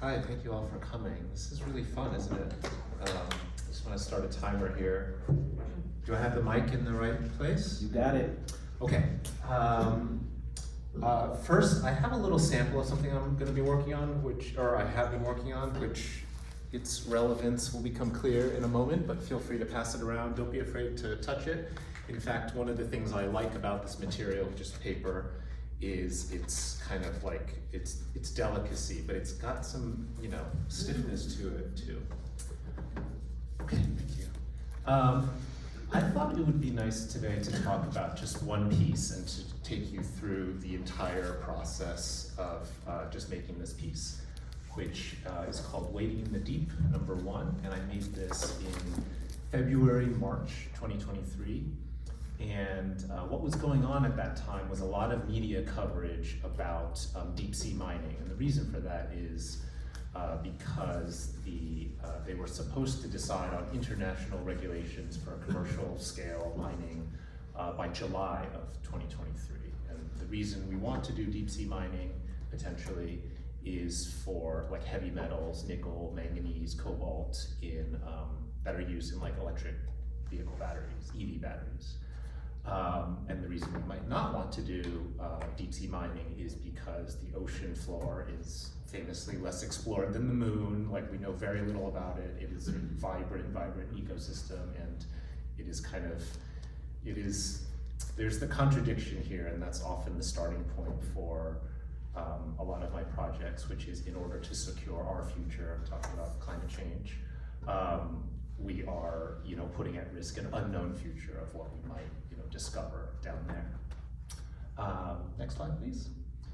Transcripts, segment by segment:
Hi, thank you all for coming. This is really fun, isn't it? I just want to start a timer here. Do I have the mic in the right place? You got it. Okay. First, I have a little sample of something I'm going to be working on, I have been working on, which its relevance will become clear in a moment, but feel free to pass it around. Don't be afraid to touch it. In fact, one of the things I like about this material, just paper, is it's kind of like, it's delicacy, but it's got some, stiffness to it too. Okay, thank you. I thought it would be nice today to talk about just one piece and to take you through the entire process of just making this piece, which is called Wading in the Deep, #1, and I made this in February, March 2023. And what was going on at that time was a lot of media coverage about deep sea mining. And the reason for that is because they were supposed to decide on international regulations for commercial scale mining by July of 2023. And the reason we want to do deep sea mining potentially is for like heavy metals, nickel, manganese, cobalt that are used in like electric vehicle batteries, EV batteries. And the reason we might not want to do deep sea mining is because the ocean floor is famously less explored than the moon. Like, we know very little about it. It is a vibrant ecosystem, and there's the contradiction here, and that's often the starting point for a lot of my projects, which is in order to secure our future, I'm talking about climate change, we are, putting at risk an unknown future of what we might, discover down there. Next slide, please.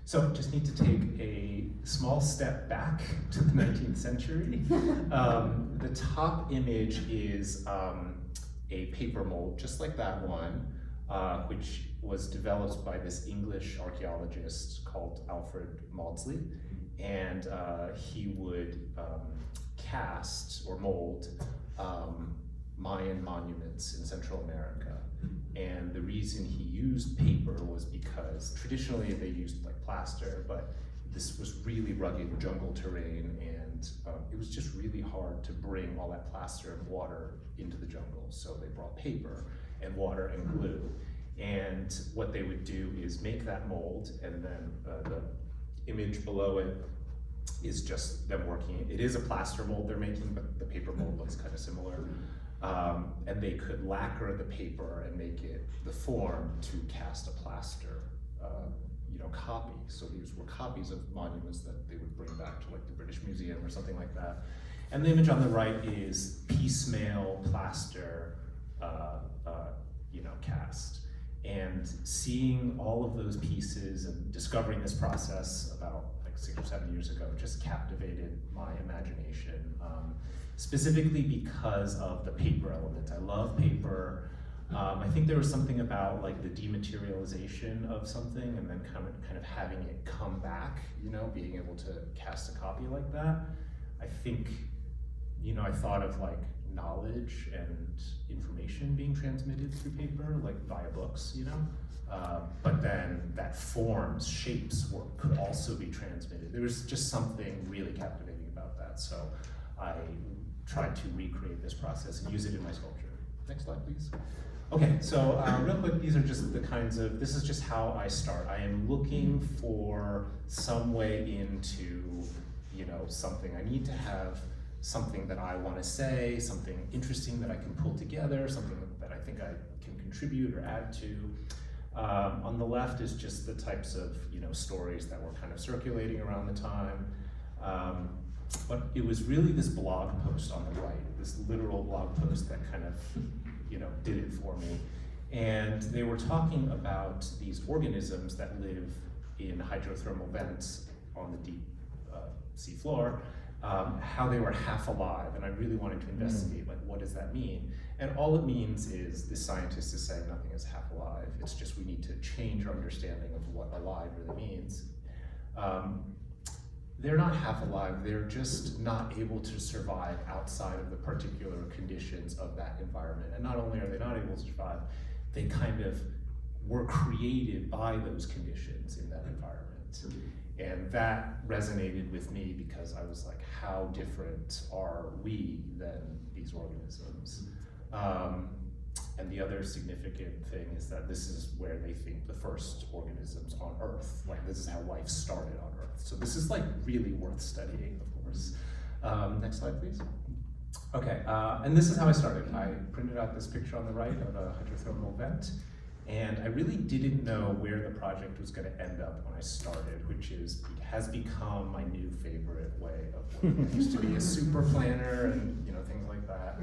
So just need to take a small step back to the 19th century. The top image is a paper mold, just like that one, which was developed by this English archaeologist called Alfred Maudsley. And he would cast or mold Mayan monuments in Central America. And the reason he used paper was because traditionally they used like plaster, but this was really rugged jungle terrain, and it was just really hard to bring all that plaster and water into the jungle. So they brought paper and water and glue. And what they would do is make that mold, and then the image below it is just them working. It is a plaster mold they're making, but the paper mold looks kind of similar. And they could lacquer the paper and make it the form to cast a plaster, copy. So these were copies of monuments that they would bring back to like the British Museum or something like that. And the image on the right is piecemeal plaster, cast. And seeing all of those pieces and discovering this process about like 6 or 7 years ago just captivated my imagination. Specifically because of the paper element. I love paper. I think there was something about like the dematerialization of something and then kind of having it come back, being able to cast a copy like that. I think, I thought of like knowledge and information being transmitted through paper, like via books, but then that forms, shapes could also be transmitted. There was just something really captivating about that. So I tried to recreate this process and use it in my sculpture. Next slide, please. Okay, so real quick, these are just this is just how I start. I am looking for some way into, something. I need to have something that I want to say, something interesting that I can pull together, something that I think I can contribute or add to. On the left is just the types of, stories that were kind of circulating around the time. But it was really this blog post on the right, this literal blog post that kind of, did it for me. And they were talking about these organisms that live in hydrothermal vents on the deep sea floor, how they were half alive. And I really wanted to investigate, like, what does that mean? And all it means is the scientist is saying nothing is half alive. It's just we need to change our understanding of what alive really means. They're not half alive, they're just not able to survive outside of the particular conditions of that environment. And not only are they not able to survive, they kind of were created by those conditions in that environment. And that resonated with me because I was like, how different are we than these organisms? And the other significant thing is that this is where they think the first organisms on Earth, like this is how life started on Earth. So this is like really worth studying, of course. Next slide, please. Okay, and this is how I started. I printed out this picture on the right of a hydrothermal vent, and I really didn't know where the project was going to end up when I started, which has become my new favorite way of working. I used to be a super planner and things like that.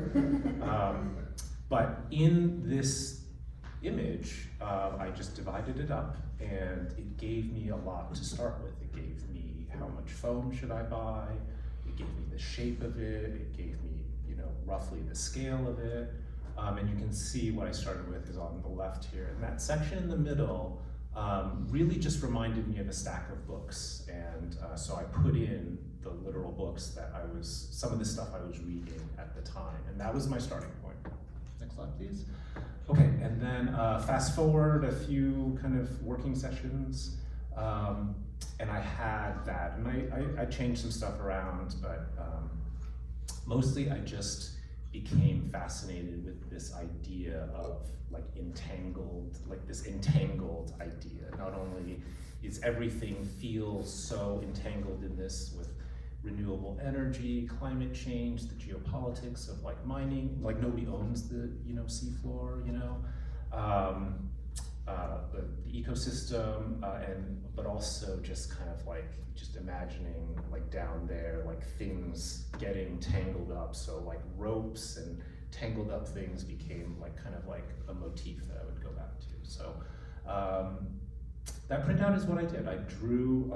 But in this image, I just divided it up, and it gave me a lot to start with. It gave me how much foam should I buy. It gave me the shape of it. It gave me roughly the scale of it. And you can see what I started with is on the left here. And that section in the middle really just reminded me of a stack of books. And so I put in the literal books that some of the stuff I was reading at the time. And that was my starting point. Next slide, please. Okay, and then fast forward a few kind of working sessions. And I had that. And I changed some stuff around, but mostly I just became fascinated with this idea of this entangled idea. Not only is everything feel so entangled in this with renewable energy, climate change, the geopolitics of mining, nobody owns the seafloor, the ecosystem, but also just kind of just imagining down there things getting tangled up. So ropes and tangled up things became kind of a motif that I would go back to. So that printout is what I did. I drew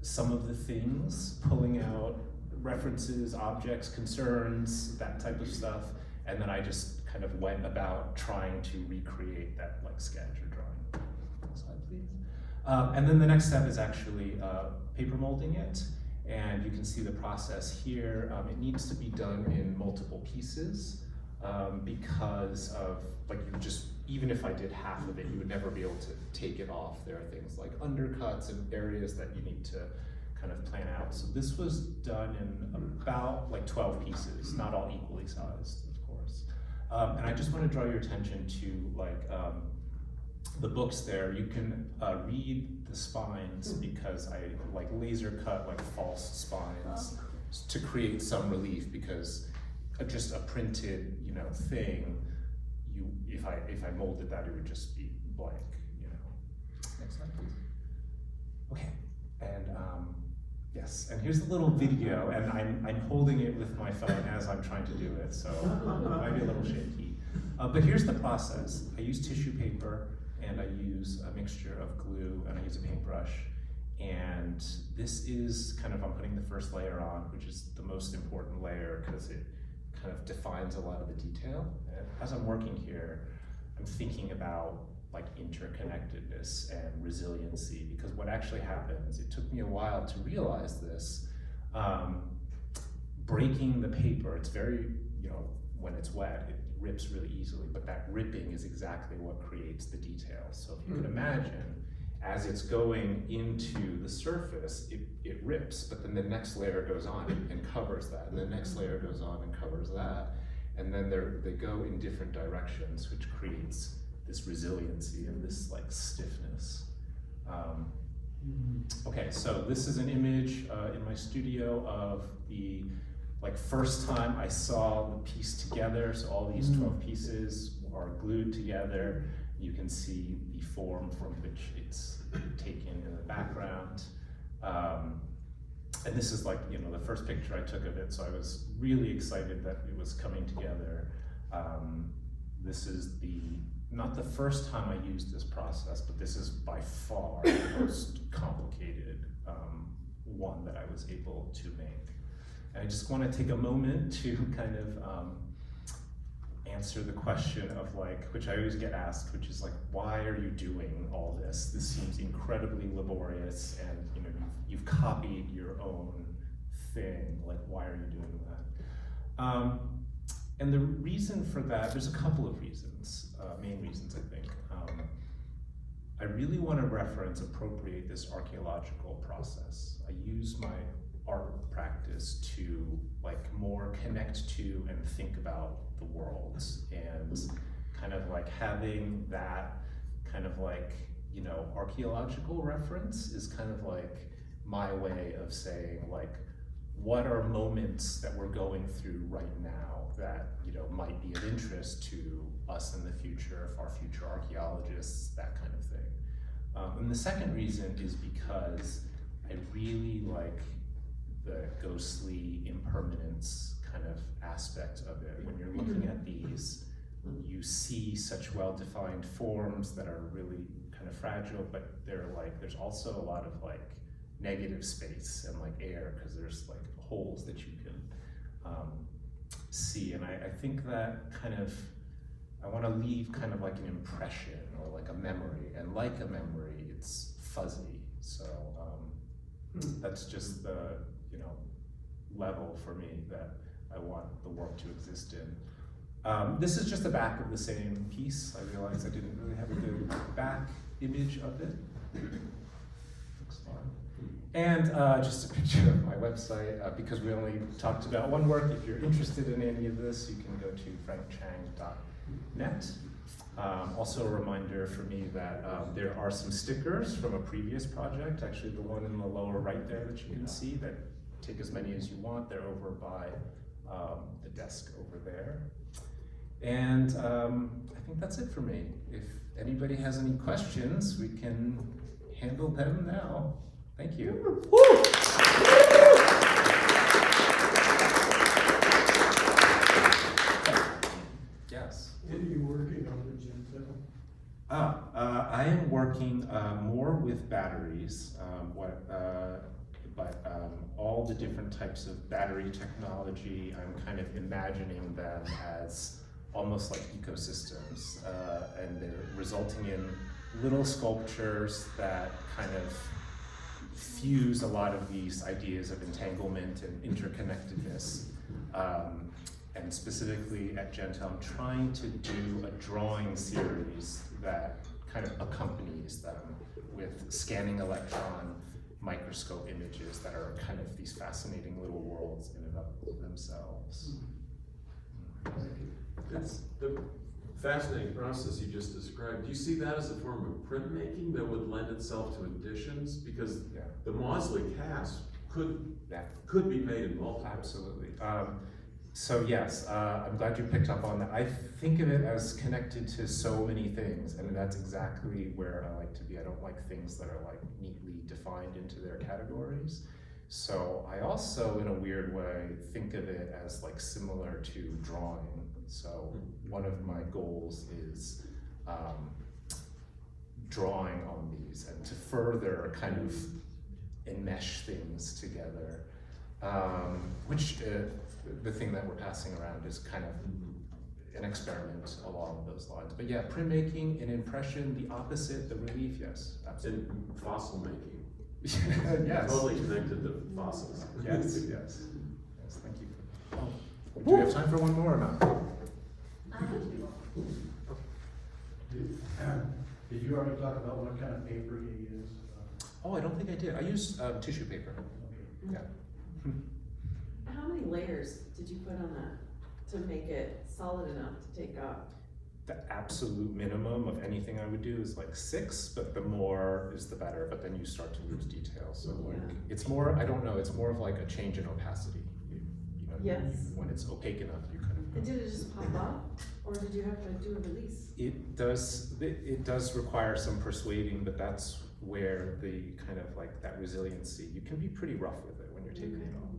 some of the things, pulling out references, objects, concerns, that type of stuff, and then I just kind of went about trying to recreate that sketch or drawing. Next slide, please. And then the next step is actually paper molding it, and you can see the process here. It needs to be done in multiple pieces because of even if I did half of it, you would never be able to take it off. There are things like undercuts and areas that you need to kind of plan out. So this was done in about 12 pieces, not all equally sized, of course. And I just want to draw your attention to the books there. You can read the spines because I laser cut false spines to create some relief, because just a printed thing, if I molded that, it would just be blank. Next slide, please. Okay, and yes, and here's a little video, and I'm holding it with my phone as I'm trying to do it, so it might be a little shaky. But here's the process. I use tissue paper, and I use a mixture of glue, and I use a paintbrush. And this is I'm putting the first layer on, which is the most important layer because it kind of defines a lot of the detail. And as I'm working here, I'm thinking about interconnectedness and resiliency, because what actually happens, it took me a while to realize this, breaking the paper, it's very, when it's wet, it rips really easily, but that ripping is exactly what creates the detail. So if you can imagine, as it's going into the surface, it rips, but then the next layer goes on and covers that, and the next layer goes on and covers that, and then they go in different directions, which creates this resiliency and this stiffness. Okay, so this is an image in my studio of the first time I saw the piece together. So all these 12 pieces are glued together. You can see the form from which it's taken in the background. And this is the first picture I took of it, so I was really excited that it was coming together. This is not the first time I used this process, but this is by far the most complicated one that I was able to make. And I just want to take a moment to kind of answer the question of which I always get asked, which is why are you doing all this? This seems incredibly laborious, and you've copied your own thing. Why are you doing that? And the reason for that, there's a couple of reasons, main reasons I think. I really want to appropriate this archaeological process. I use my art practice to like more connect to and think about the world, and kind of like having that kind of like, you know, archaeological reference is kind of like my way of saying like, what are moments that we're going through right now that, you know, might be of interest to us in the future, if our future archaeologists, that kind of thing. And the second reason is because I really like the ghostly impermanence kind of aspect of it. When you're looking at these, you see such well-defined forms that are really kind of fragile, but they're like, there's also a lot of like negative space and like air, because there's like holes that you can see. And I think that kind of, I want to leave kind of like an impression or like a memory, and like a memory, it's fuzzy. So that's just the, you know, level for me that I want the work to exist in. This is just the back of the same piece. I realized I didn't really have a good back image of it. Looks fine. And just a picture of my website, because we only talked about one work. If you're interested in any of this, you can go to frankchang.net. Also a reminder for me that there are some stickers from a previous project, actually the one in the lower right there that you can see, that take as many as you want. They're over by the desk over there. And I think that's it for me. If anybody has any questions, we can handle them now. Thank you. Yes. What are you working on with Jentel? I am working more with batteries, but all the different types of battery technology, I'm kind of imagining them as almost like ecosystems, and they're resulting in little sculptures that kind of fuse a lot of these ideas of entanglement and interconnectedness. And specifically at Jentel, I'm trying to do a drawing series that kind of accompanies them with scanning electron microscope images that are kind of these fascinating little worlds in and of themselves. It's the fascinating process you just described. Do you see that as a form of printmaking that would lend itself to editions? Because the Mausley cast could be made in multiple. Absolutely. So yes, I'm glad you picked up on that. I think of it as connected to so many things, and that's exactly where I like to be. I don't like things that are like neatly defined into their categories. So I also, in a weird way, think of it as like similar to drawing. So one of my goals is drawing on these and to further kind of enmesh things together, which the thing that we're passing around is kind of an experiment along those lines. But yeah, printmaking, an impression, the opposite, the relief, yes, absolutely. And fossil making. Yes. Totally connected to fossils. Yes, yes. Yes, thank you. Do we have time for one more or not? Did you already talk about what kind of paper you use? Oh, I don't think I did. I use tissue paper. Okay. Yeah. How many layers did you put on that to make it solid enough to take up? The absolute minimum of anything I would do is like 6, but the more is the better, but then you start to lose detail. So like, it's more, I don't know, it's more of like a change in opacity. You know, Yes. when it's opaque enough, you kind of. And did it just pop up, or did you have to do a release? It does require some persuading, but that's where the kind of like that resiliency, you can be pretty rough with it when you're taking it off.